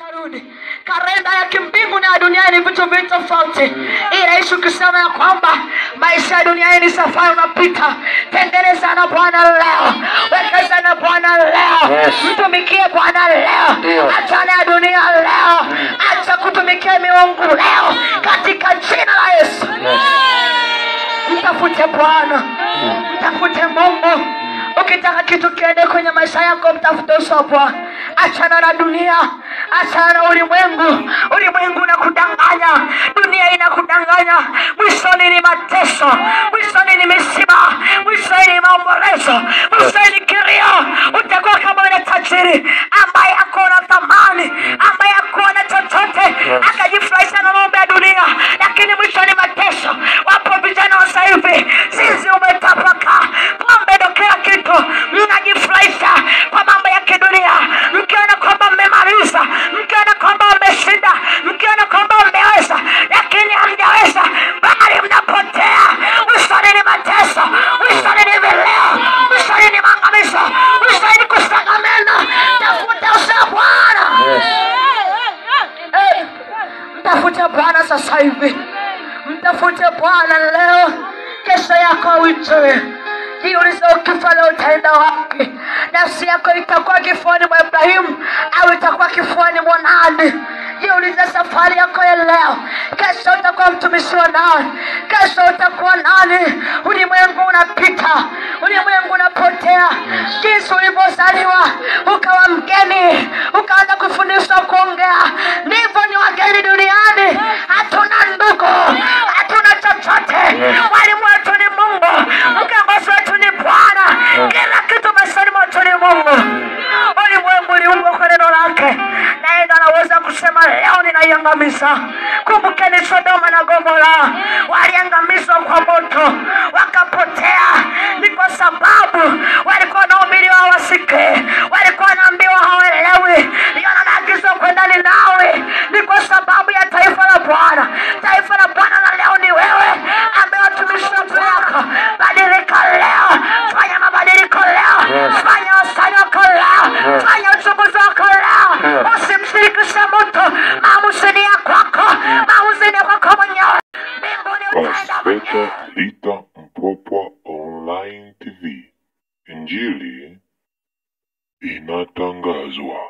atarudi. Kalenda ya kimbingu na duniani vitu vitu tofauti. Ila Yesu kusema ya kwamba maisha ya duniani ni safari unapita. Tengeneza na Bwana leo. Wekeza na Bwana leo. Mtumikie Bwana leo. Achana ya dunia leo. Acha kutumikia miungu leo. Katika jina la Yesu. Mtafute Bwana. Mtafute Mungu. Ukitaka kitu kiende kwenye maisha yako, mtafute uso wa Bwana. Achana na dunia. Achana na ulimwengu. Ulimwengu unakudanganya. Dunia inakudanganya. Mwishoni ni mateso. Mwishoni ni misiba. Mwishoni ni maombolezo. Mwishoni ni kilio. Utakuwa kama yule tajiri ambaye hakuna thamani, ambaye hakuna chochote, akajifurahisha na mambo ya dunia, lakini mwishoni mateso. Wapo vijana wa sasa hivi, sisi umetapaka. Pombe ndo kila kitu. Mnajifurahisha kwa mambo ya kidunia. Mkiona kwamba mmemaliza, mkiona kwamba mmeshinda, mkiona kwamba mmeweza, lakini hamjaweza, bali mnapotea. Mwishoni ni mateso. Mwishoni ni vileo. Mwishoni ni maangamizo. Mwishoni ni kusagamana. Tafuta uso wa Bwana. Mtafute Bwana sasa hivi. Mtafute Bwana leo. Kesho yako uijue. Jiulize ukifa leo utaenda wapi? Nafsi yako itakuwa kifuani mwa Ibrahimu au itakuwa kifuani mwa nani? Jiulize safari yako ya leo. Kesho utakuwa mtumishi wa nani? Kesho utakuwa nani? Ulimwengu unapita. Ulimwengu unapotea. Jinsi ulivyozaliwa ukawa mgeni, ukaanza kufundishwa kuongea, ndivyo ni wageni duniani. Hatuna ndugu, hatuna chochote. Walimu wetu ni Mungu. Mkiongozi wetu ni Bwana. Kila kitu maishani mwetu ni Mungu. Ulimwengu uliumbwa kwa neno lake, na yeye anaweza kusema leo ninaiangamiza. Kumbukeni Sodoma na Gomora, waliangamizwa kwa moto, wakapotea. Ni kwa sababu walikuwa wanahubiriwa hawasikie, walikuwa wanaambiwa hawaelewi. Yona anaagizwa kwenda Ninawi. Ni kwa sababu ya taifa la Bwana. Taifa la Bwana la leo ni wewe, ambaye watumishi wako. Badilika leo. Fanya mabadiliko leo. Fanya usani wako leo. Fanya uchunguzi wako leo. Usimshirikishe mtu. Maamuzi ni ya kwako. Maamuzi ni ya kwako mwenyewe. Mbinguni utaenda mwenyewe. Lita Mpwapwa Online TV. Injili inatangazwa.